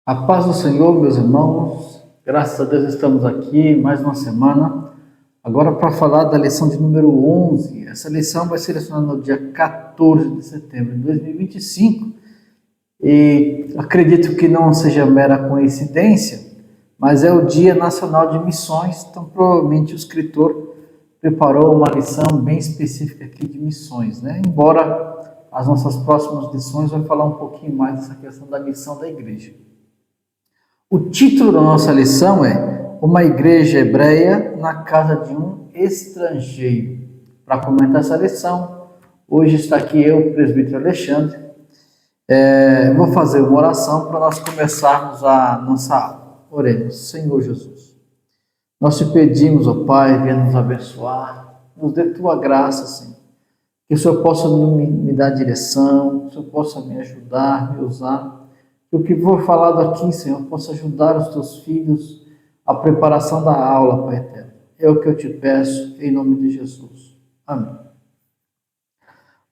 A paz do Senhor, meus irmãos, graças a Deus estamos aqui mais uma semana, agora para falar da lição de número 11. Essa lição vai ser lecionada no dia 14 de setembro de 2025 e acredito que não seja mera coincidência, mas é o Dia Nacional de Missões, então provavelmente o escritor preparou uma lição bem específica aqui de missões, né? Embora as nossas próximas lições vão falar um pouquinho mais dessa questão da missão da igreja. O título da nossa lição é Uma Igreja Hebreia na Casa de um Estrangeiro. Para comentar essa lição, hoje está aqui eu, o presbítero Alexandre. Vou fazer uma oração para nós começarmos a nossa aula. Oremos. Senhor Jesus, nós te pedimos, ó Pai, venha nos abençoar, nos dê tua graça, Senhor. Que o Senhor possa me dar direção, que o Senhor possa me ajudar, me usar. Que o que for falado aqui, Senhor, possa ajudar os teus filhos à preparação da aula, Pai eterno. É o que eu te peço, em nome de Jesus. Amém.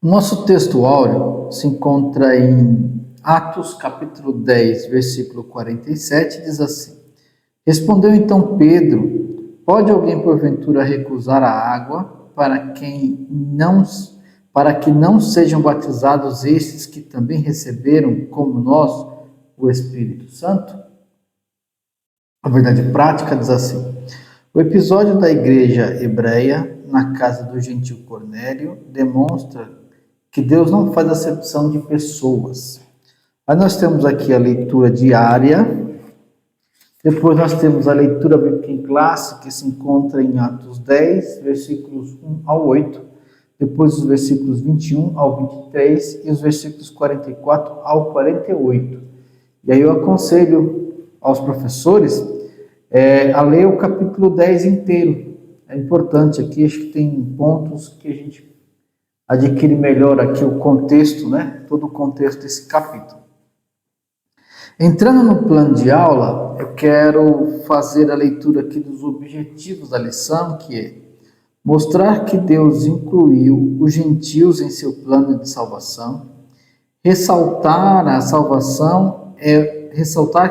O nosso texto áureo se encontra em Atos, capítulo 10, versículo 47, diz assim: Respondeu então Pedro: Pode alguém porventura recusar a água para que não sejam batizados estes que também receberam, como nós, o Espírito Santo? A verdade prática diz assim: o episódio da igreja hebreia na casa do gentil Cornélio demonstra que Deus não faz acepção de pessoas. Aí nós temos aqui a leitura diária, depois nós temos a leitura bíblica em classe, que se encontra em Atos 10, versículos 1 ao 8, depois os versículos 21 ao 23 e os versículos 44 ao 48. E aí eu aconselho aos professores a ler o capítulo 10 inteiro. É importante aqui, acho que tem pontos que a gente adquire melhor aqui o contexto, né? Todo o contexto desse capítulo. Entrando no plano de aula, eu quero fazer a leitura aqui dos objetivos da lição, que é mostrar que Deus incluiu os gentios em seu plano de salvação, ressaltar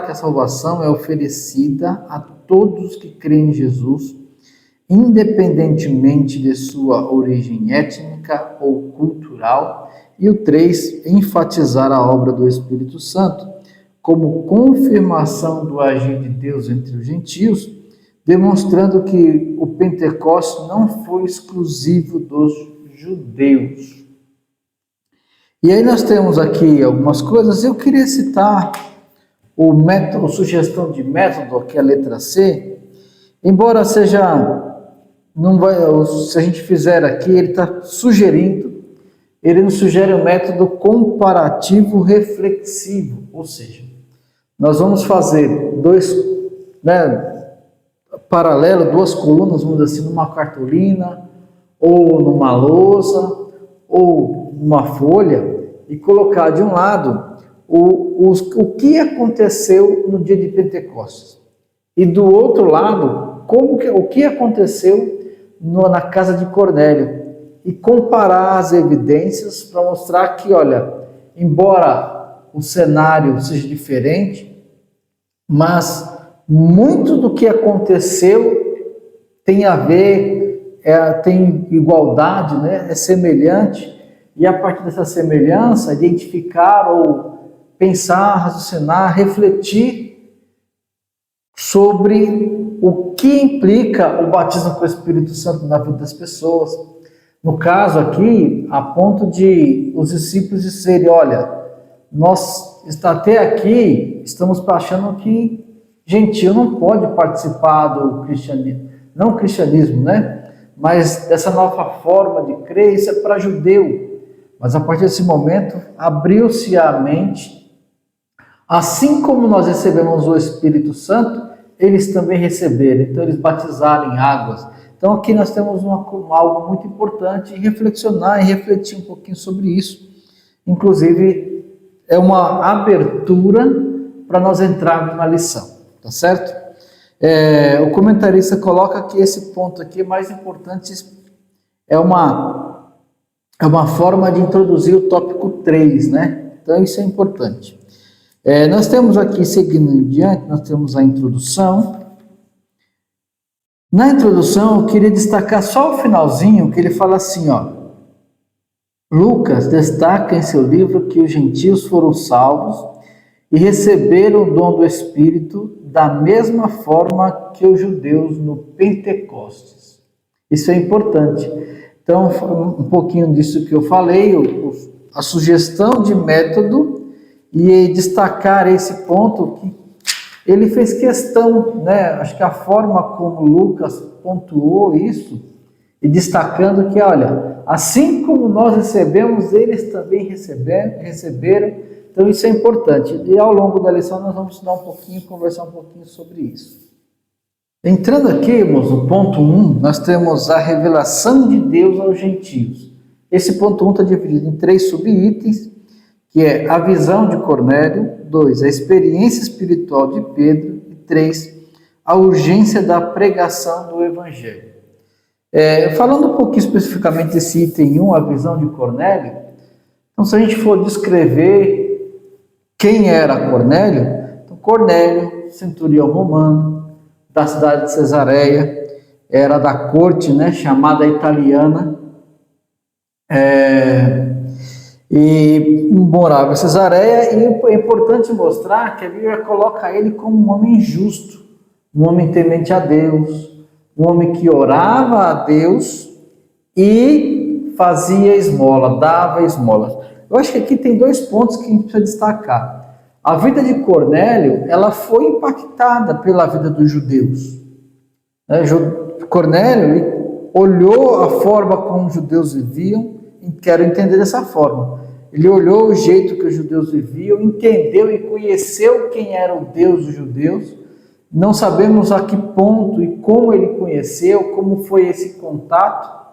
que a salvação é oferecida a todos que creem em Jesus, independentemente de sua origem étnica ou cultural. E o 3, enfatizar a obra do Espírito Santo como confirmação do agir de Deus entre os gentios, demonstrando que o Pentecostes não foi exclusivo dos judeus. E aí nós temos aqui algumas coisas. Eu queria citar o método, sugestão de método, que é a letra C, embora seja, não vai, se a gente fizer aqui, ele está sugerindo, ele nos sugere o método comparativo reflexivo, ou seja, nós vamos fazer duas colunas, vamos dizer assim, numa cartolina, ou numa lousa, ou numa folha, e colocar de um lado o que aconteceu no dia de Pentecostes, e do outro lado, o que aconteceu na casa de Cornélio, e comparar as evidências para mostrar que, olha, embora o cenário seja diferente, mas muito do que aconteceu tem a ver, tem igualdade, né? É semelhante, e a partir dessa semelhança, identificar ou pensar, raciocinar, refletir sobre o que implica o batismo com o Espírito Santo na vida das pessoas. No caso aqui, a ponto de os discípulos disserem: olha, nós até aqui estamos achando que gentio não pode participar do cristianismo, não o cristianismo, né? Mas dessa nova forma de crer, isso é para judeu. Mas a partir desse momento, abriu-se a mente. Assim como nós recebemos o Espírito Santo, eles também receberam. Então, eles batizaram em águas. Então, aqui nós temos algo muito importante em reflexionar e refletir um pouquinho sobre isso. Inclusive, é uma abertura para nós entrarmos na lição, tá certo? O comentarista coloca que esse ponto aqui é mais importante, é uma forma de introduzir o tópico 3, né? Então, isso é importante. Nós temos aqui, seguindo em diante, nós temos a introdução. Na introdução, eu queria destacar só o finalzinho, que ele fala assim, ó. Lucas destaca em seu livro que os gentios foram salvos e receberam o dom do Espírito da mesma forma que os judeus no Pentecostes. Isso é importante. Então, um pouquinho disso que eu falei, a sugestão de método e destacar esse ponto que ele fez questão, né? Acho que a forma como Lucas pontuou isso, e destacando que, olha, assim como nós recebemos, eles também receberam. Então isso é importante. E ao longo da lição nós vamos estudar um pouquinho, conversar um pouquinho sobre isso. Entrando aqui, irmãos, no ponto 1, nós temos a revelação de Deus aos gentios. Esse ponto 1 está dividido em 3 subitens, que é a visão de Cornélio, 2, a experiência espiritual de Pedro, e 3, a urgência da pregação do Evangelho. Falando um pouquinho especificamente desse item 1, a visão de Cornélio, então se a gente for descrever quem era Cornélio, então Cornélio, centurião romano, da cidade de Cesareia, era da corte, né, chamada italiana, e morava em Cesareia, e é importante mostrar que a Bíblia coloca ele como um homem justo, um homem temente a Deus, um homem que orava a Deus e fazia esmola, dava esmolas. Eu acho que aqui tem 2 pontos que a gente precisa destacar. A vida de Cornélio, ela foi impactada pela vida dos judeus. Cornélio ele olhou a forma como os judeus viviam, e quero entender dessa forma. Ele olhou o jeito que os judeus viviam, entendeu e conheceu quem era o Deus dos judeus. Não sabemos a que ponto e como ele conheceu, como foi esse contato,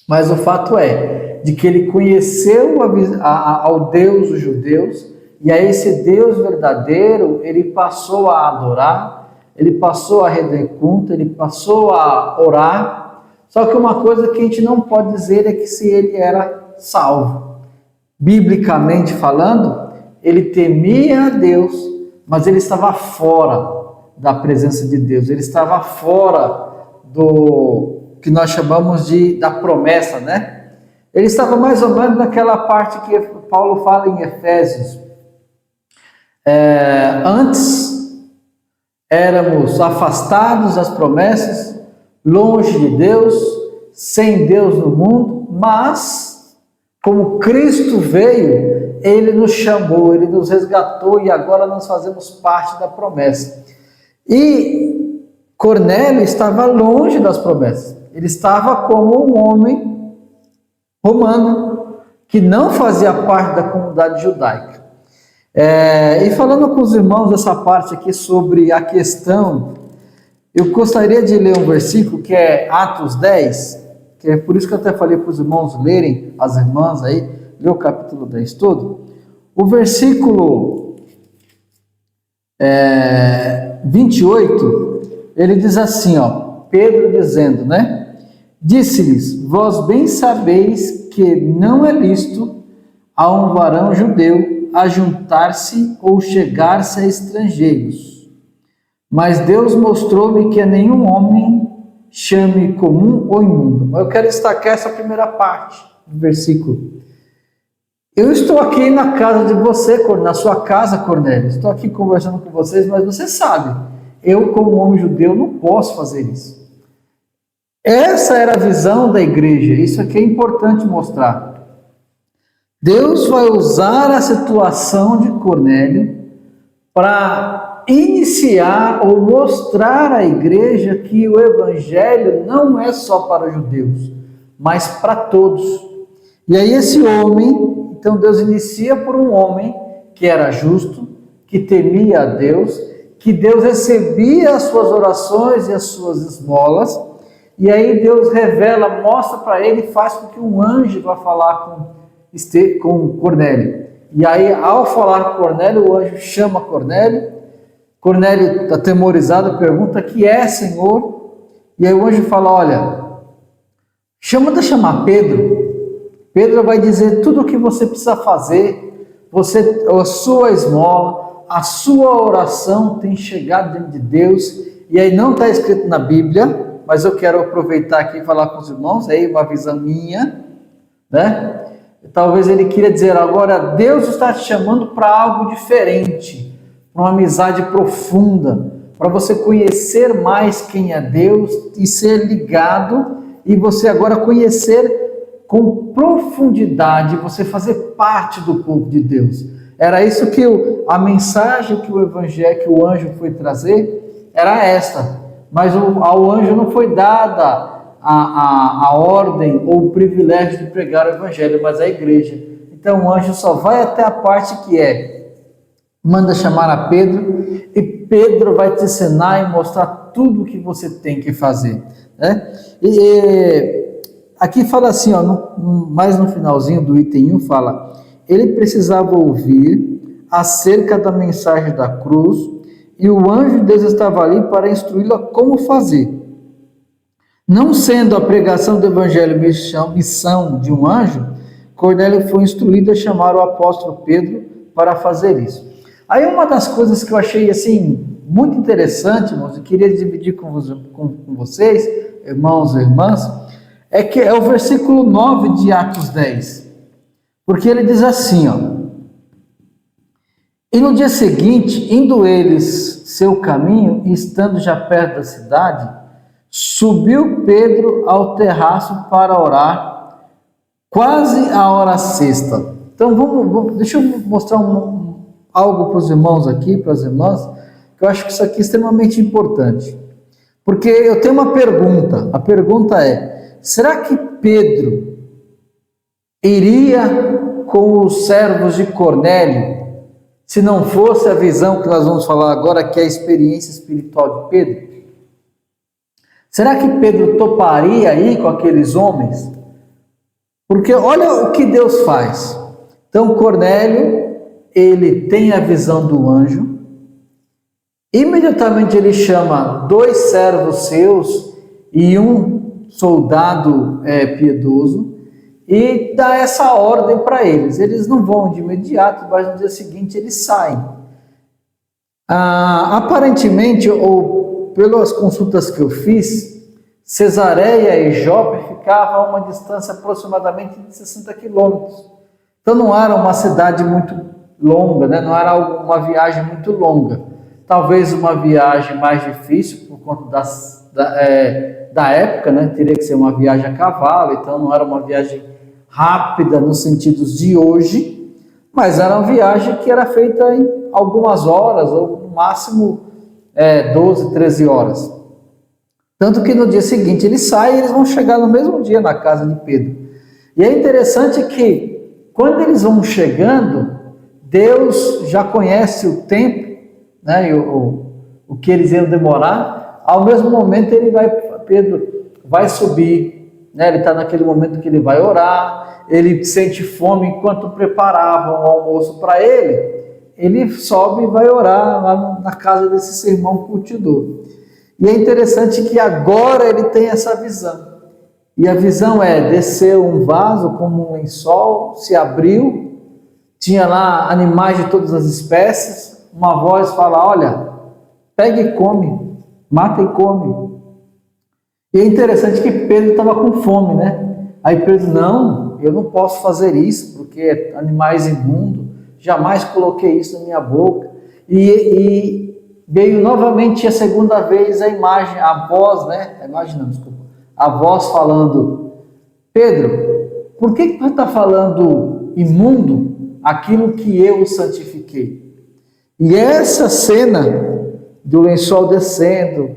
mas o fato é de que ele conheceu ao Deus dos judeus, e a esse Deus verdadeiro ele passou a adorar, ele passou a render culto, ele passou a orar. Só que uma coisa que a gente não pode dizer é que se ele era salvo. Biblicamente falando, ele temia a Deus, mas ele estava fora da presença de Deus, ele estava fora do que nós chamamos da promessa, né? Ele estava mais ou menos naquela parte que Paulo fala em Efésios. Antes éramos afastados das promessas, longe de Deus, sem Deus no mundo, mas como Cristo veio, ele nos chamou, ele nos resgatou e agora nós fazemos parte da promessa. E Cornélio estava longe das promessas. Ele estava como um homem romano que não fazia parte da comunidade judaica. E falando com os irmãos dessa parte aqui sobre a questão, eu gostaria de ler um versículo que é Atos 10, que é por isso que eu até falei para os irmãos lerem, as irmãs aí, ler o capítulo 10 todo. O versículo 28, ele diz assim, ó, Pedro dizendo, né? Disse-lhes, vós bem sabeis que não é lícito a um varão judeu ajuntar-se ou chegar-se a estrangeiros. Mas Deus mostrou-me que a nenhum homem chame comum ou imundo. Eu quero destacar essa primeira parte do versículo. Eu estou aqui na casa de você, na sua casa, Cornélio. Estou aqui conversando com vocês, mas você sabe, eu como homem judeu não posso fazer isso. Essa era a visão da igreja, isso aqui é importante mostrar. Deus vai usar a situação de Cornélio para iniciar ou mostrar à igreja que o evangelho não é só para os judeus, mas para todos. E aí esse homem, então Deus inicia por um homem que era justo, que temia a Deus, que Deus recebia as suas orações e as suas esmolas, e aí Deus revela, mostra para ele, faz com que um anjo vá falar com Cornélio. E aí, ao falar com Cornélio, o anjo chama Cornélio. Cornélio, atemorizado, pergunta: que é, Senhor? E aí o anjo fala: olha, manda chamar Pedro. Pedro vai dizer tudo o que você precisa fazer, a sua esmola, a sua oração tem chegado diante de Deus, e aí não está escrito na Bíblia, mas eu quero aproveitar aqui e falar com os irmãos, aí uma visão minha, né? Talvez ele queria dizer agora, Deus está te chamando para algo diferente, para uma amizade profunda, para você conhecer mais quem é Deus e ser ligado, e você agora conhecer com profundidade, você fazer parte do povo de Deus. Era isso que a mensagem que o evangelho, que o anjo foi trazer, era esta. Mas ao anjo não foi dada a ordem ou o privilégio de pregar o evangelho, mas a igreja. Então o anjo só vai até a parte que manda chamar a Pedro, e Pedro vai te ensinar e mostrar tudo o que você tem que fazer, né? E aqui fala assim, mais no finalzinho do item 1, fala, ele precisava ouvir acerca da mensagem da cruz, e o anjo de Deus estava ali para instruí-lo a como fazer. Não sendo a pregação do evangelho missão de um anjo, Cornélio foi instruído a chamar o apóstolo Pedro para fazer isso. Aí uma das coisas que eu achei assim muito interessante, irmãos, e queria dividir com vocês, irmãos e irmãs, é que é o versículo 9 de Atos 10. Porque ele diz assim, e no dia seguinte, indo eles seu caminho, e estando já perto da cidade, subiu Pedro ao terraço para orar, quase a hora sexta. Então deixa eu mostrar algo para os irmãos aqui, para as irmãs, que eu acho que isso aqui é extremamente importante. Porque eu tenho uma pergunta, a pergunta é, será que Pedro iria com os servos de Cornélio, se não fosse a visão que nós vamos falar agora, que é a experiência espiritual de Pedro? Será que Pedro toparia ir com aqueles homens? Porque olha o que Deus faz. Então Cornélio, ele tem a visão do anjo, imediatamente ele chama 2 servos seus e um soldado piedoso, e dá essa ordem para eles. Eles não vão de imediato, mas no dia seguinte eles saem. Aparentemente, ou pelas consultas que eu fiz, Cesareia e Jope ficavam a uma distância aproximadamente de 60 quilômetros. Então não era uma cidade muito longa, né? Não era uma viagem muito longa. Talvez uma viagem mais difícil por conta da época, né? Teria que ser uma viagem a cavalo, então não era uma viagem rápida nos sentidos de hoje, mas era uma viagem que era feita em algumas horas, ou no máximo 12, 13 horas. Tanto que no dia seguinte eles saem e eles vão chegar no mesmo dia na casa de Pedro. E é interessante que quando eles vão chegando, Deus já conhece o tempo, né, o que eles iam demorar. Ao mesmo momento Pedro vai subir, né, ele está naquele momento que ele vai orar, ele sente fome enquanto preparavam o almoço para ele sobe e vai orar lá na casa desse seu irmão curtidor. E é interessante que agora ele tem essa visão. E a visão desceu um vaso como um lençol, se abriu, tinha lá animais de todas as espécies, uma voz fala, olha, pega e come, mata e come. E é interessante que Pedro estava com fome, né? Aí Pedro, não, eu não posso fazer isso, porque é animais imundos, jamais coloquei isso na minha boca. E veio novamente a segunda vez a voz falando, Pedro, por que você está falando imundo aquilo que eu santifiquei? E essa cena do lençol descendo,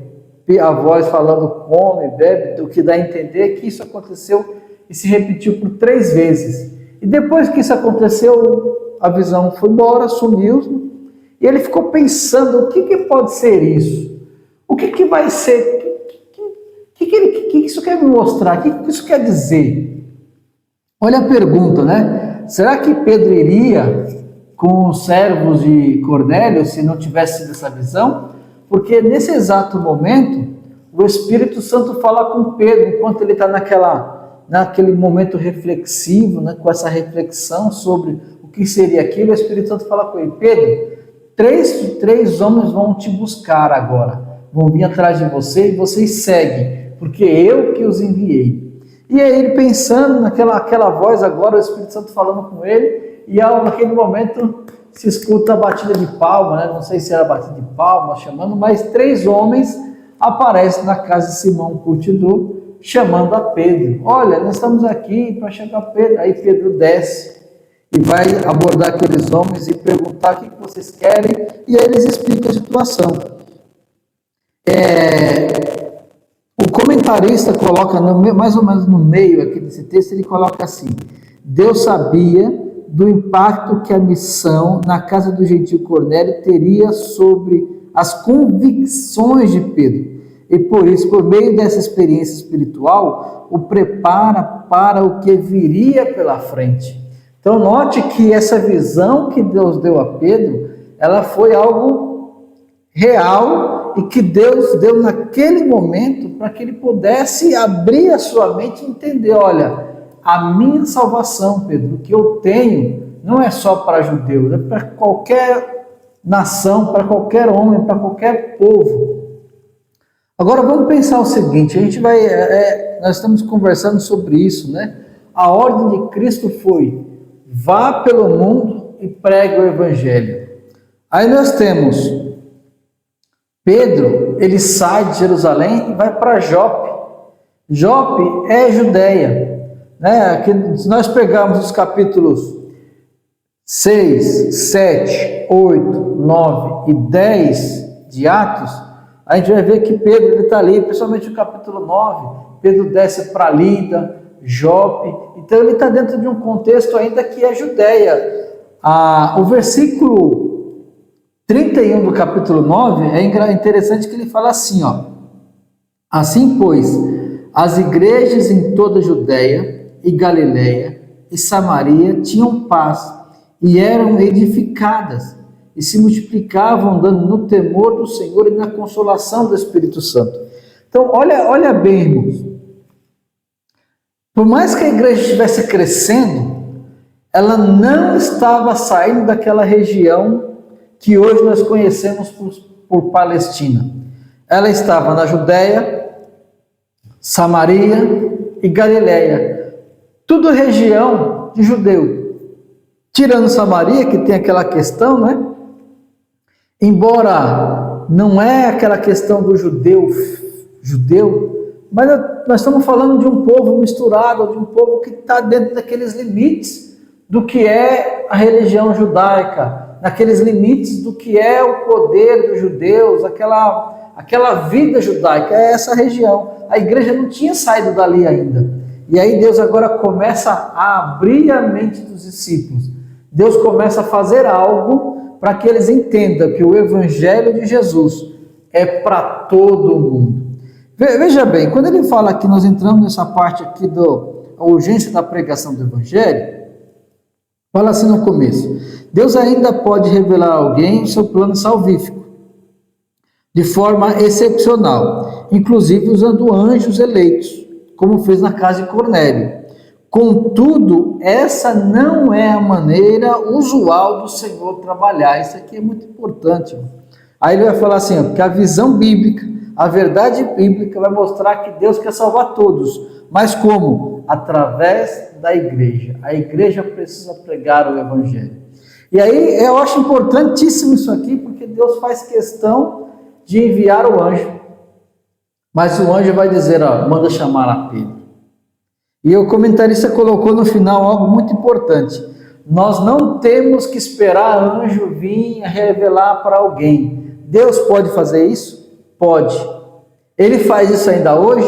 a voz falando come, bebe, o que dá a entender que isso aconteceu e se repetiu por 3 vezes. E depois que isso aconteceu, a visão foi embora, sumiu, e ele ficou pensando, o que pode ser isso? O que vai ser? O que isso quer me mostrar? O que isso quer dizer? Olha a pergunta, né? Será que Pedro iria com os servos de Cornélio se não tivesse sido essa visão? Porque nesse exato momento, o Espírito Santo fala com Pedro, enquanto ele está naquele momento reflexivo, né, com essa reflexão sobre o que seria aquilo, o Espírito Santo fala com ele, Pedro, três homens vão te buscar agora, vão vir atrás de você e vocês seguem, porque eu que os enviei. E aí ele pensando naquela voz agora, o Espírito Santo falando com ele, e naquele momento se escuta a batida de palma, né? Não sei se era batida de palma, chamando, mas 3 homens aparecem na casa de Simão Curtidor, chamando a Pedro. Olha, nós estamos aqui para chamar Pedro. Aí Pedro desce e vai abordar aqueles homens e perguntar o que vocês querem, e aí eles explicam a situação. O comentarista coloca, mais ou menos no meio aqui desse texto, ele coloca assim: Deus sabia do impacto que a missão na casa do gentio Cornélio teria sobre as convicções de Pedro, e por isso, por meio dessa experiência espiritual, o prepara para o que viria pela frente. Então note que essa visão que Deus deu a Pedro, ela foi algo real e que Deus deu naquele momento para que ele pudesse abrir a sua mente e entender: olha, a minha salvação, Pedro, o que eu tenho, não é só para judeus, é para qualquer nação, para qualquer homem, para qualquer povo. Agora vamos pensar o seguinte, nós estamos conversando sobre isso, né? A ordem de Cristo foi: vá pelo mundo e pregue o evangelho. Aí nós temos Pedro, ele sai de Jerusalém e vai para Jope. Jope é Judeia, né? Aqui, se nós pegarmos os capítulos 6, 7, 8, 9 e 10 de Atos, a gente vai ver que Pedro está ali, principalmente no capítulo 9, Pedro desce para Lida, Jope, então ele está dentro de um contexto ainda que é Judeia. O versículo 31 do capítulo 9 é interessante que ele fala assim, ó: assim, pois, as igrejas em toda a Judeia e Galileia e Samaria tinham paz e eram edificadas e se multiplicavam, andando no temor do Senhor e na consolação do Espírito Santo. Então, olha bem, irmãos. Por mais que a igreja estivesse crescendo, ela não estava saindo daquela região que hoje nós conhecemos por Palestina. Ela estava na Judéia, Samaria e Galileia. Tudo região de judeu. Tirando Samaria, que tem aquela questão, né? Embora não é aquela questão do judeu, mas nós estamos falando de um povo misturado, de um povo que está dentro daqueles limites do que é a religião judaica, naqueles limites do que é o poder dos judeus, aquela vida judaica, é essa região. A igreja não tinha saído dali ainda. E aí Deus agora começa a abrir a mente dos discípulos. Deus começa a fazer algo para que eles entendam que o evangelho de Jesus é para todo mundo. Veja bem, quando ele fala aqui, nós entramos nessa parte aqui da urgência da pregação do evangelho, fala assim no começo: Deus ainda pode revelar a alguém o seu plano salvífico, de forma excepcional, inclusive usando anjos eleitos, como fez na casa de Cornélio. Contudo, essa não é a maneira usual do Senhor trabalhar. Isso aqui é muito importante. Aí ele vai falar assim, porque a visão bíblica, a verdade bíblica vai mostrar que Deus quer salvar todos. Mas como? Através da igreja. A igreja precisa pregar o evangelho. E aí eu acho importantíssimo isso aqui, porque Deus faz questão de enviar o anjo. Mas o anjo vai dizer, ó, manda chamar a Pedro. E o comentarista colocou no final algo muito importante. Nós não temos que esperar anjo vir revelar para alguém. Deus pode fazer isso? Pode. Ele faz isso ainda hoje?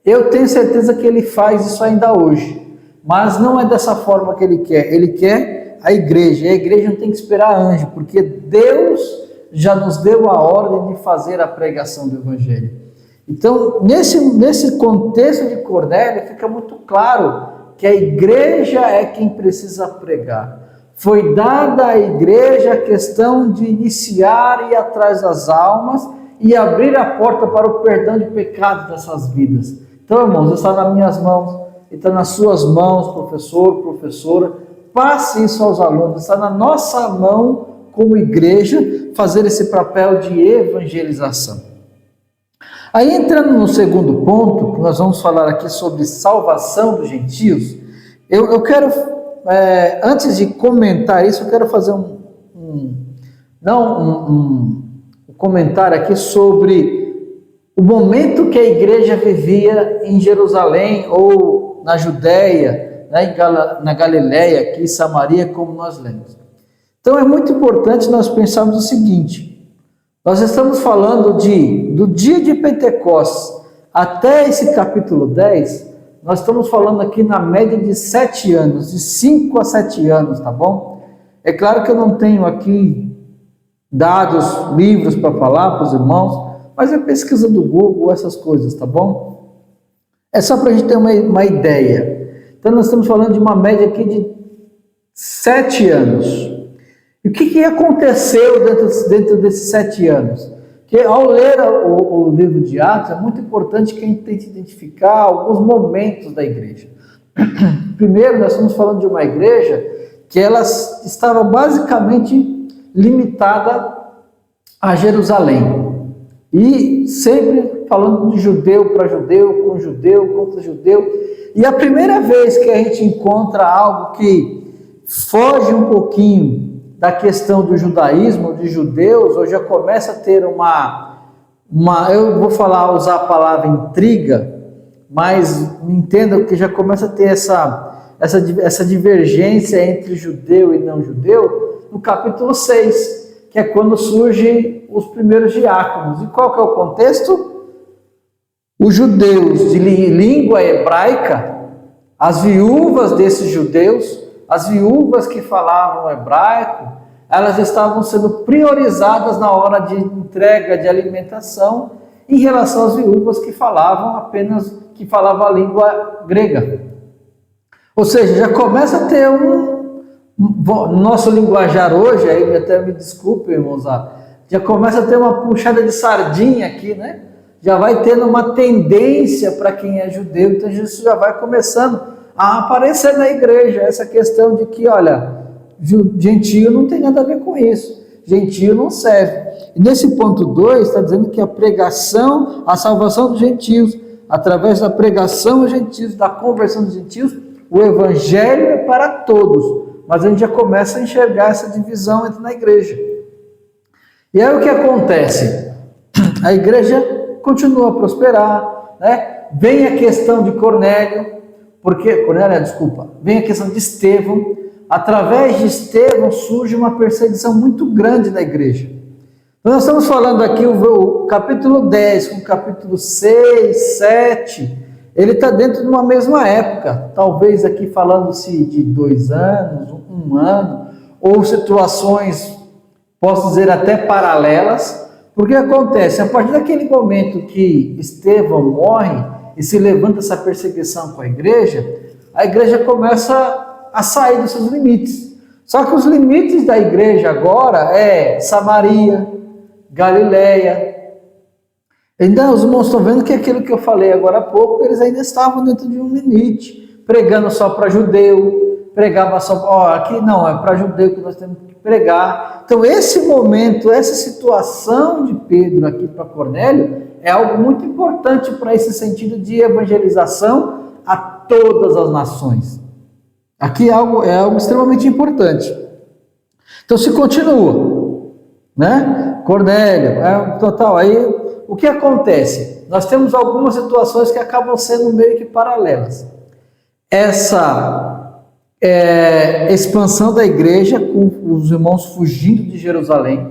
Eu tenho certeza que ele faz isso ainda hoje. Mas não é dessa forma que ele quer. Ele quer a igreja. E a igreja não tem que esperar anjo, porque Deus já nos deu a ordem de fazer a pregação do evangelho. Então, nesse contexto de Cornélio, fica muito claro que a igreja é quem precisa pregar. Foi dada à igreja a questão de iniciar e ir atrás das almas e abrir a porta para o perdão de pecados dessas vidas. Então, irmãos, está nas minhas mãos, está nas suas mãos, professor, professora. Passe isso aos alunos, está na nossa mão como igreja, fazer esse papel de evangelização. Aí, entrando no segundo ponto, que nós vamos falar aqui sobre salvação dos gentios, eu quero, antes de comentar isso, eu quero fazer um comentário aqui sobre o momento que a igreja vivia em Jerusalém ou na Judéia, na Galiléia, aqui em Samaria, como nós lemos. Então é muito importante nós pensarmos o seguinte: nós estamos falando do dia de Pentecostes até esse capítulo 10, nós estamos falando aqui na média de 7 anos, de 5 a 7 anos, tá bom? É claro que eu não tenho aqui dados, livros para falar para os irmãos, mas é pesquisa do Google, essas coisas, tá bom? É só para a gente ter uma ideia. Então nós estamos falando de uma média aqui de 7 anos. E o que aconteceu dentro desses 7 anos? Que ao ler o livro de Atos, é muito importante que a gente tente identificar alguns momentos da igreja. Primeiro, nós estamos falando de uma igreja que ela estava basicamente limitada a Jerusalém. E sempre falando de judeu para judeu, com judeu contra judeu. E a primeira vez que a gente encontra algo que foge um pouquinho da questão do judaísmo, de judeus, ou já começa a ter eu vou usar a palavra intriga, mas me entenda que já começa a ter essa divergência entre judeu e não judeu, no capítulo 6, que é quando surgem os primeiros diáconos. E qual que é o contexto? Os judeus de língua hebraica, as viúvas desses judeus, as viúvas que falavam hebraico, elas estavam sendo priorizadas na hora de entrega de alimentação em relação às viúvas que falavam a língua grega. Ou seja, já começa a ter nosso linguajar hoje, aí até me desculpe, irmãos, já começa a ter uma puxada de sardinha aqui, né? Já vai tendo uma tendência para quem é judeu, então isso já vai começando a aparecer na igreja, essa questão de que, olha, gentio não tem nada a ver com isso, gentio não serve. E nesse ponto 2 está dizendo que a salvação dos gentios, através da pregação aos gentios, da conversão dos gentios, o evangelho é para todos, mas a gente já começa a enxergar essa divisão na igreja. E aí o que acontece? A igreja continua a prosperar, né? Vem a questão de vem a questão de Estevão. Através de Estevão surge uma perseguição muito grande na igreja. Então, nós estamos falando aqui o capítulo 10 com o capítulo 6, 7, ele está dentro de uma mesma época, talvez aqui falando-se de 2 anos, 1 ano, ou situações, posso dizer, até paralelas, porque acontece, a partir daquele momento que Estevão morre e se levanta essa perseguição com a igreja começa a sair dos seus limites. Só que os limites da igreja agora é Samaria, Galiléia. Ainda os irmãos estão vendo que aquilo que eu falei agora há pouco, eles ainda estavam dentro de um limite, pregando só para judeu, pregava só, aqui não, é para judeu que nós temos que pregar. Então esse momento, essa situação de Pedro aqui para Cornélio, é algo muito importante para esse sentido de evangelização a todas as nações. Aqui é algo extremamente importante. Então se continua, né? Cornélio, total. Aí o que acontece? Nós temos algumas situações que acabam sendo meio que paralelas. Essa expansão da igreja, com os irmãos fugindo de Jerusalém.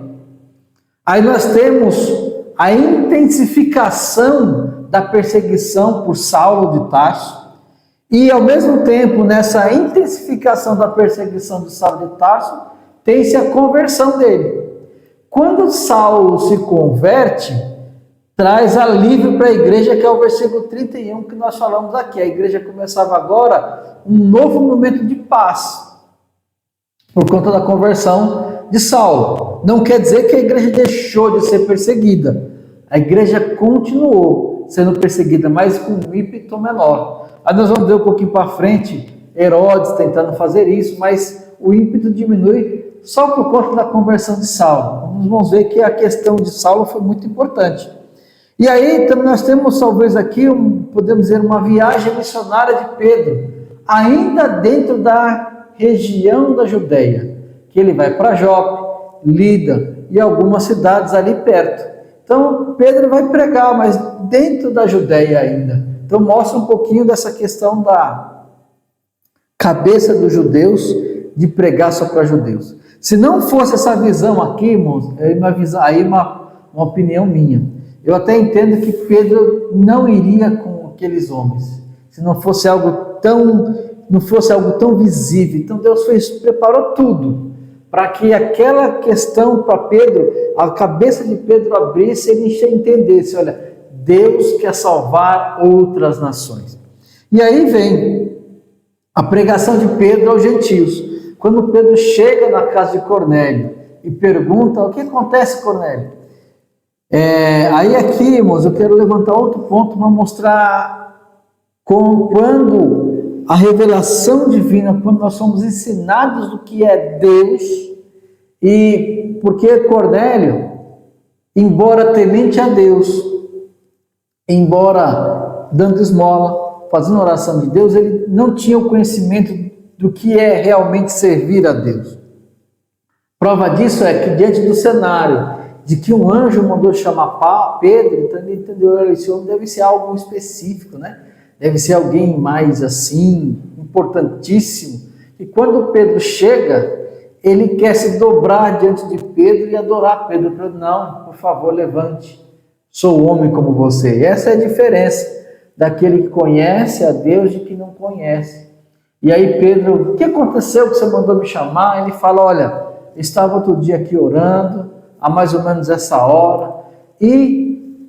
Aí nós temos a intensificação da perseguição por Saulo de Tarso. E, ao mesmo tempo, nessa intensificação da perseguição de Saulo de Tarso, tem-se a conversão dele. Quando Saulo se converte, traz alívio para a igreja, que é o versículo 31 que nós falamos aqui. A igreja começava agora um novo momento de paz, por conta da conversão de Saulo. Não quer dizer que a igreja deixou de ser perseguida. A igreja continuou sendo perseguida, mas com um ímpeto menor. Aí nós vamos ver um pouquinho para frente, Herodes tentando fazer isso, mas o ímpeto diminui só por conta da conversão de Saulo. Nós vamos ver que a questão de Saulo foi muito importante. E aí também nós temos talvez aqui, podemos dizer, uma viagem missionária de Pedro, ainda dentro da região da Judéia, que ele vai para Jope, Lida e algumas cidades ali perto. Então Pedro vai pregar, mas dentro da Judéia ainda. Então mostra um pouquinho dessa questão da cabeça dos judeus de pregar só para judeus. Se não fosse essa visão aqui, irmãos, uma opinião minha. Eu até entendo que Pedro não iria com aqueles homens, se não fosse algo tão visível. Então Deus preparou tudo para que aquela questão para Pedro, a cabeça de Pedro abrisse e ele entendesse, olha, Deus quer salvar outras nações. E aí vem a pregação de Pedro aos gentios. Quando Pedro chega na casa de Cornélio e pergunta, o que acontece, Cornélio? Aí aqui, irmãos, eu quero levantar outro ponto para mostrar quando a revelação divina, quando nós somos ensinados do que é Deus, e porque Cornélio, embora temente a Deus, embora dando esmola, fazendo oração de Deus, ele não tinha o conhecimento do que é realmente servir a Deus. Prova disso é que diante do cenário de que um anjo mandou chamar Pedro, então ele entendeu, esse homem deve ser algo específico, né? Deve ser alguém mais assim, importantíssimo. E quando Pedro chega, ele quer se dobrar diante de Pedro e adorar Pedro. Pedro, não, por favor, levante. Sou homem como você. Essa é a diferença daquele que conhece a Deus e que não conhece. E aí Pedro, o que aconteceu que você mandou me chamar? Ele fala, olha, estava outro dia aqui orando, a mais ou menos essa hora, e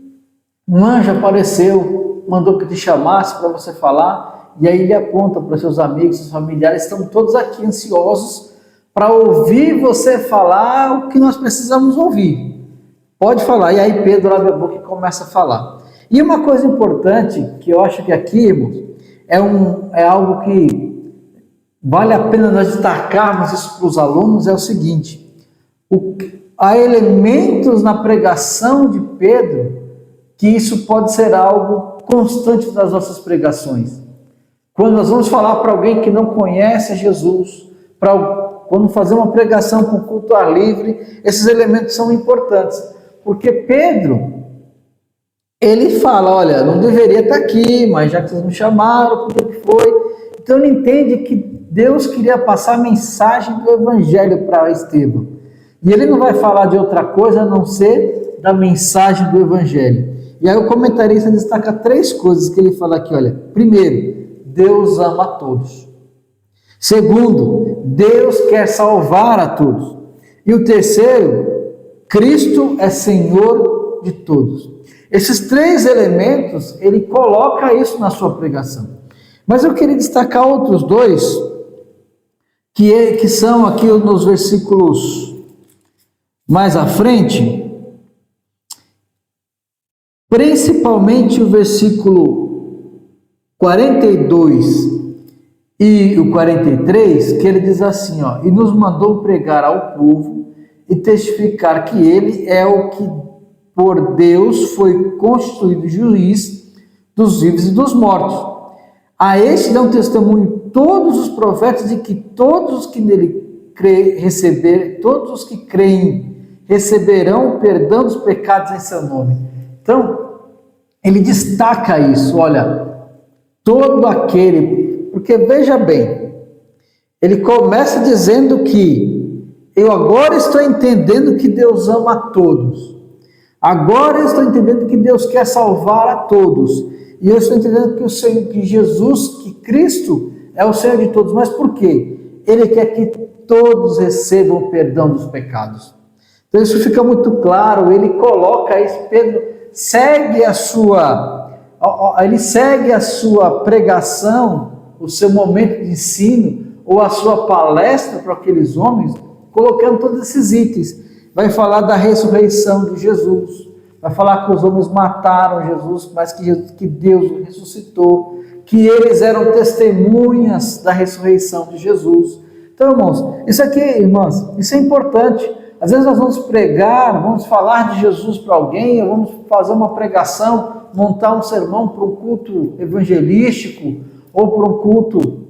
um anjo apareceu, mandou que te chamasse para você falar, e aí ele aponta para seus amigos, seus familiares, estão todos aqui ansiosos para ouvir você falar o que nós precisamos ouvir. Pode falar. E aí Pedro abre a boca e começa a falar. E uma coisa importante, que eu acho que aqui, irmãos, é algo que vale a pena nós destacarmos isso para os alunos, é o seguinte: há elementos na pregação de Pedro que isso pode ser algo constante das nossas pregações. Quando nós vamos falar para alguém que não conhece Jesus, quando fazer uma pregação com culto ao ar livre, esses elementos são importantes, porque Pedro, ele fala, olha, não deveria estar aqui, mas já que vocês me chamaram, por que foi? Então ele entende que Deus queria passar a mensagem do Evangelho para Estevão. E ele não vai falar de outra coisa a não ser da mensagem do Evangelho. E aí o comentarista destaca 3 coisas que ele fala aqui, olha. Primeiro, Deus ama a todos. Segundo, Deus quer salvar a todos. E o terceiro, Cristo é Senhor de todos. Esses 3 elementos, ele coloca isso na sua pregação. Mas eu queria destacar outros 2, que são aqui nos versículos mais à frente, principalmente o versículo 42 e o 43, que ele diz assim, ó, e nos mandou pregar ao povo e testificar que ele é o que por Deus foi constituído juiz dos vivos e dos mortos. A este dão testemunho todos os profetas de que todos os que nele todos os que creem receberão o perdão dos pecados em seu nome. Então, ele destaca isso, olha, todo aquele, porque veja bem, ele começa dizendo que eu agora estou entendendo que Deus ama a todos, agora eu estou entendendo que Deus quer salvar a todos, e eu estou entendendo que o Senhor, que Jesus, que Cristo é o Senhor de todos, mas por quê? Ele quer que todos recebam o perdão dos pecados. Então isso fica muito claro, ele coloca isso, Pedro segue a sua pregação, o seu momento de ensino, ou a sua palestra para aqueles homens, colocando todos esses itens. Vai falar da ressurreição de Jesus, vai falar que os homens mataram Jesus, mas que Deus o ressuscitou, que eles eram testemunhas da ressurreição de Jesus. Então, irmãos, isso aqui, irmãs, isso é importante. Às vezes nós vamos pregar, vamos falar de Jesus para alguém, vamos fazer uma pregação, montar um sermão para um culto evangelístico ou para um culto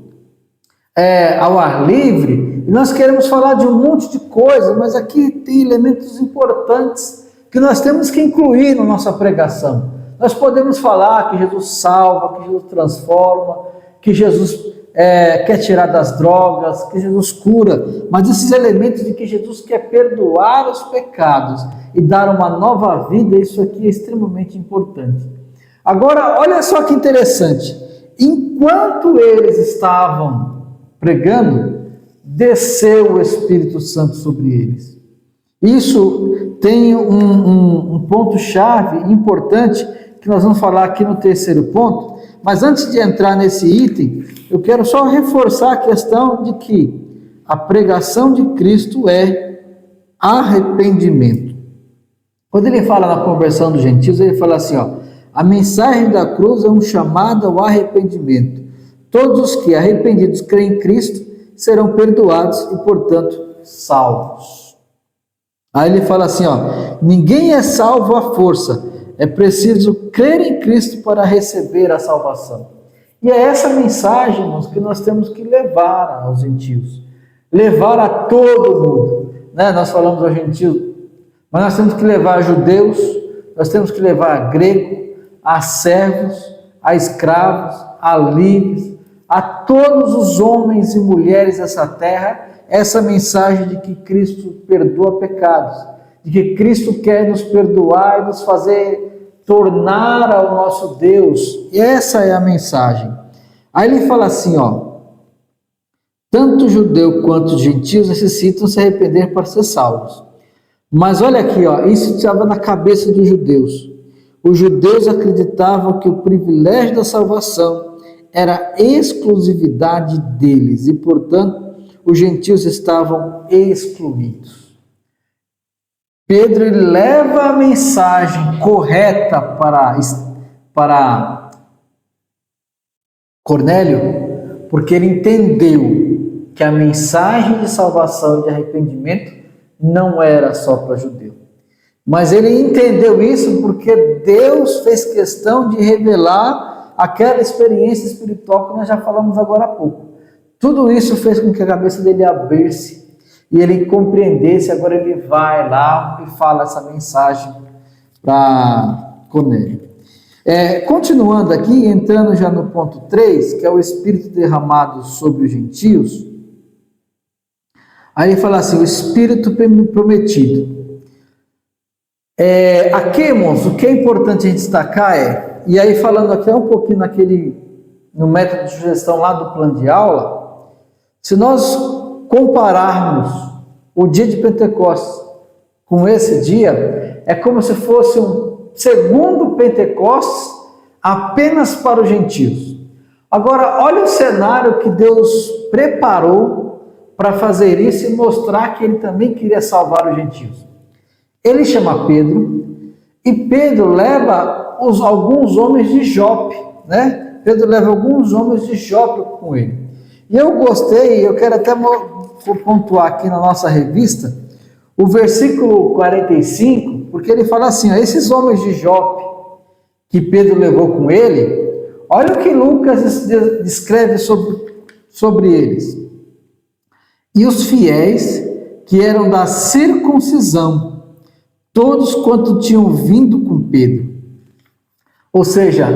ao ar livre, e nós queremos falar de um monte de coisa, mas aqui tem elementos importantes que nós temos que incluir na nossa pregação. Nós podemos falar que Jesus salva, que Jesus transforma, que Jesus quer tirar das drogas, que Jesus cura, mas esses elementos de que Jesus quer perdoar os pecados e dar uma nova vida, isso aqui é extremamente importante. Agora, olha só que interessante, enquanto eles estavam pregando, desceu o Espírito Santo sobre eles. Isso tem um ponto-chave importante que nós vamos falar aqui no terceiro ponto, mas antes de entrar nesse item, eu quero só reforçar a questão de que a pregação de Cristo é arrependimento. Quando ele fala na conversão dos gentios, ele fala assim, a mensagem da cruz é um chamado ao arrependimento. Todos os que arrependidos creem em Cristo serão perdoados e, portanto, salvos. Aí ele fala assim, ninguém é salvo à força, é preciso crer em Cristo para receber a salvação. E é essa mensagem, irmãos, que nós temos que levar aos gentios, levar a todo mundo. Nós falamos aos gentios, mas nós temos que levar a judeus, nós temos que levar a grego, a servos, a escravos, a livres, a todos os homens e mulheres dessa terra, essa mensagem de que Cristo perdoa pecados, de que Cristo quer nos perdoar e nos fazer tornar ao nosso Deus. E essa é a mensagem. Aí ele fala assim, tanto judeu quanto gentios necessitam se arrepender para ser salvos. Mas olha aqui, isso estava na cabeça dos judeus. Os judeus acreditavam que o privilégio da salvação era exclusividade deles e, portanto, os gentios estavam excluídos. Pedro leva a mensagem correta para Cornélio, porque ele entendeu que a mensagem de salvação e de arrependimento não era só para judeu. Mas ele entendeu isso porque Deus fez questão de revelar aquela experiência espiritual que nós já falamos agora há pouco. Tudo isso fez com que a cabeça dele abrisse e ele compreendesse. Agora ele vai lá e fala essa mensagem para Cornélio. Continuando aqui, entrando já no ponto 3, que é o Espírito derramado sobre os gentios. Aí ele fala assim, o Espírito prometido. Aqui, irmãos, o que é importante a gente destacar e aí falando aqui um pouquinho no método de sugestão lá do plano de aula, se nós compararmos o dia de Pentecostes com esse dia, é como se fosse um segundo Pentecostes apenas para os gentios. Agora, olha o cenário que Deus preparou para fazer isso e mostrar que ele também queria salvar os gentios. Ele chama Pedro, e Pedro leva alguns homens de Jope, Pedro leva alguns homens de Jope com ele. E eu gostei, eu quero até pontuar aqui na nossa revista, o versículo 45, porque ele fala assim, esses homens de Jope que Pedro levou com ele, olha o que Lucas descreve sobre eles. E os fiéis que eram da circuncisão, todos quanto tinham vindo com Pedro. Ou seja,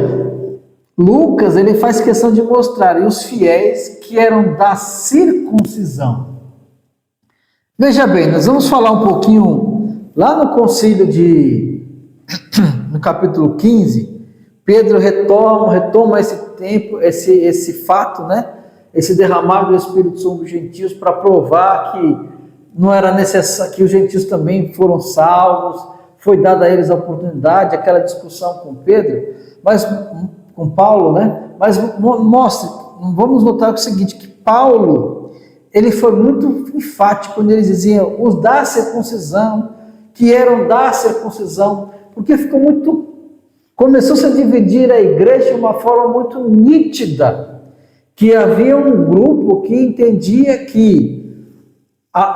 Lucas ele faz questão de mostrar e os fiéis que eram da circuncisão. Veja bem, nós vamos falar um pouquinho lá no concílio no capítulo 15, Pedro retoma esse tempo, esse fato, esse derramar do Espírito sobre os gentios para provar que não era necessário, que os gentios também foram salvos, foi dada a eles a oportunidade, aquela discussão com Pedro, mas com Paulo, mas vamos notar o seguinte, que Paulo, ele foi muito enfático quando ele dizia os da circuncisão, que eram da circuncisão, porque começou-se a dividir a igreja de uma forma muito nítida, que havia um grupo que entendia que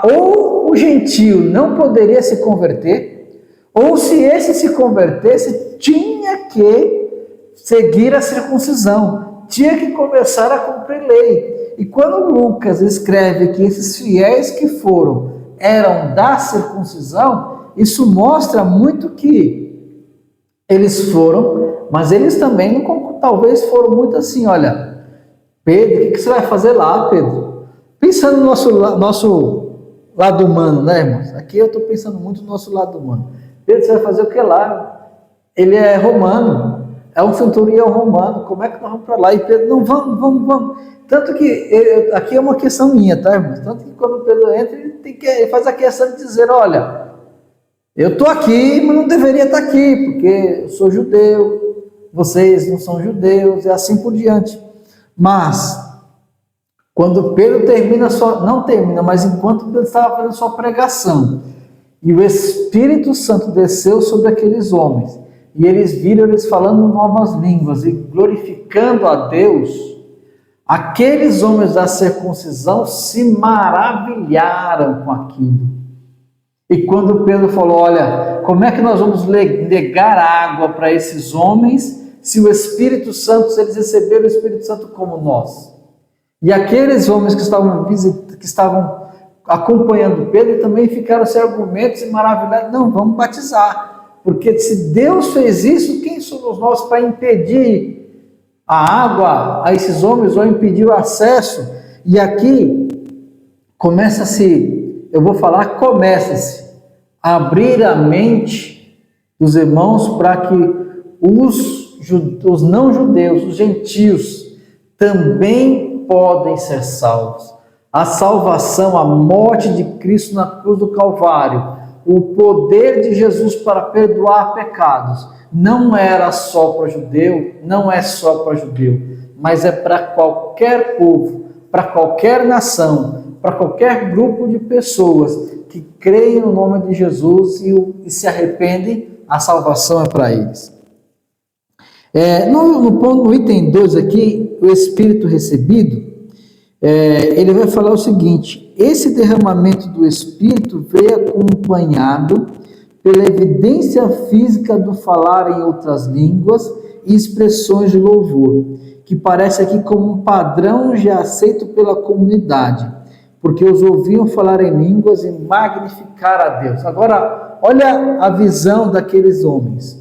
ou o gentio não poderia se converter, ou se esse se convertesse, tinha que seguir a circuncisão, tinha que começar a cumprir lei. E quando Lucas escreve que esses fiéis que foram eram da circuncisão, isso mostra muito que eles foram, mas eles também talvez foram muito assim, olha, Pedro, o que você vai fazer lá, Pedro? Pensando no nosso lado humano, né, irmãos? Aqui eu estou pensando muito no nosso lado humano. Pedro, você vai fazer o que lá? Ele é romano, é um centurião romano, como é que nós vamos para lá? E Pedro, não, vamos. Tanto que, aqui é uma questão minha, tá, irmãos? Tanto que quando Pedro entra, ele faz a questão de dizer, olha, eu estou aqui, mas não deveria estar aqui, porque eu sou judeu, vocês não são judeus, e assim por diante. Mas, quando Pedro não termina, mas enquanto Pedro estava fazendo sua pregação, e o Espírito Santo desceu sobre aqueles homens, e eles viram eles falando novas línguas e glorificando a Deus, aqueles homens da circuncisão se maravilharam com aquilo. E quando Pedro falou, olha, como é que nós vamos negar água para esses homens, se o Espírito Santo, se eles receberam o Espírito Santo como nós? E aqueles homens que estavam acompanhando Pedro também ficaram sem argumentos e maravilhados, não, vamos batizar, porque se Deus fez isso, quem somos nós para impedir a água a esses homens ou impedir o acesso? E aqui começa-se a abrir a mente dos irmãos para que os não-judeus, os gentios, também podem ser salvos. A salvação, a morte de Cristo na cruz do Calvário, o poder de Jesus para perdoar pecados, não era só para judeu, não é só para judeu, mas é para qualquer povo, para qualquer nação, para qualquer grupo de pessoas que creem no nome de Jesus e se arrependem, a salvação é para eles. No item 2 aqui, o Espírito recebido, ele vai falar o seguinte: esse derramamento do Espírito veio acompanhado pela evidência física do falar em outras línguas e expressões de louvor, que parece aqui como um padrão já aceito pela comunidade, porque os ouviam falar em línguas e magnificar a Deus. Agora, olha a visão daqueles homens,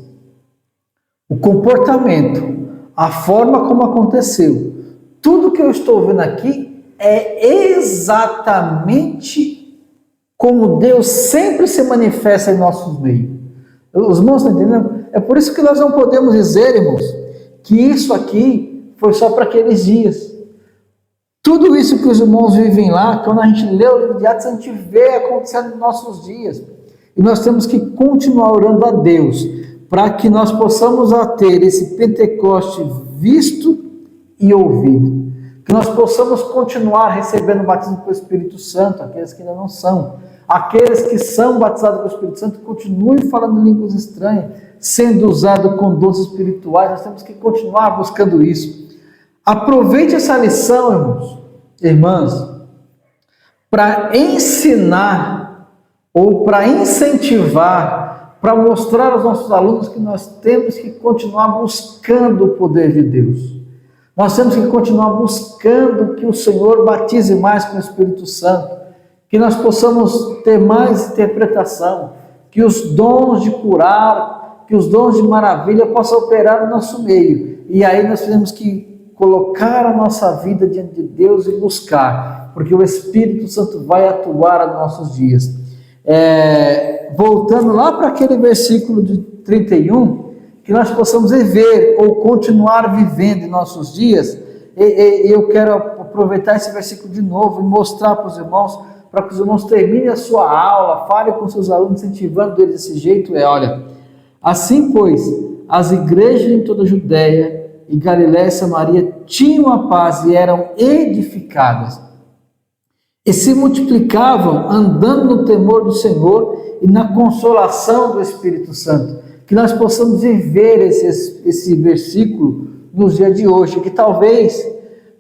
o comportamento, a forma como aconteceu. Tudo que eu estou vendo aqui é exatamente como Deus sempre se manifesta em nossos meios. Os irmãos estão entendendo? É por isso que nós não podemos dizer, irmãos, que isso aqui foi só para aqueles dias. Tudo isso que os irmãos vivem lá, quando a gente lê o livro de Atos, a gente vê acontecendo nos nossos dias. E nós temos que continuar orando a Deus, para que nós possamos ter esse Pentecoste visto e ouvido. Que nós possamos continuar recebendo o batismo com o Espírito Santo, aqueles que ainda não são. Aqueles que são batizados com o Espírito Santo continuem falando línguas estranhas, sendo usados com dons espirituais. Nós temos que continuar buscando isso. Aproveite essa lição, irmãos, irmãs, para ensinar ou para incentivar, para mostrar aos nossos alunos que nós temos que continuar buscando o poder de Deus. Nós temos que continuar buscando que o Senhor batize mais com o Espírito Santo, que nós possamos ter mais interpretação, que os dons de curar, que os dons de maravilha possam operar no nosso meio. E aí nós temos que colocar a nossa vida diante de Deus e buscar, porque o Espírito Santo vai atuar nos nossos dias. Voltando lá para aquele versículo de 31, que nós possamos viver ou continuar vivendo em nossos dias, eu quero aproveitar esse versículo de novo e mostrar para os irmãos, para que os irmãos terminem a sua aula, falem com seus alunos, incentivando eles desse jeito, olha, assim pois, as igrejas em toda a Judéia e Galiléia e Samaria tinham a paz e eram edificadas, e se multiplicavam, andando no temor do Senhor e na consolação do Espírito Santo. Que nós possamos viver esse versículo nos dias de hoje, que talvez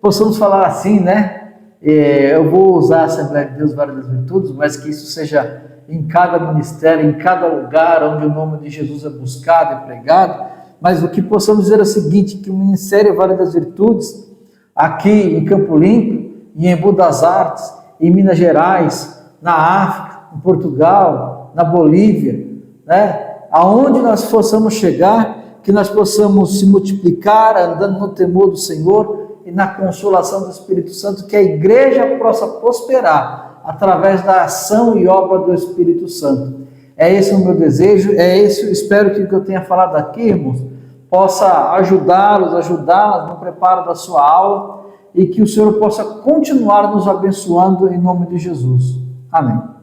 possamos falar assim, né? Eu vou usar a Assembleia de Deus Vale das Virtudes, mas que isso seja em cada ministério, em cada lugar onde o nome de Jesus é buscado e pregado, mas o que possamos dizer é o seguinte, que o Ministério Vale das Virtudes, aqui em Campo Limpo, em Embu das Artes, em Minas Gerais, na África, em Portugal, na Bolívia, né? Aonde nós possamos chegar, que nós possamos se multiplicar, andando no temor do Senhor e na consolação do Espírito Santo, que a igreja possa prosperar através da ação e obra do Espírito Santo. É esse o meu desejo, espero que o que eu tenha falado aqui, irmãos, possa ajudá-las no preparo da sua aula e que o Senhor possa continuar nos abençoando em nome de Jesus. Amém.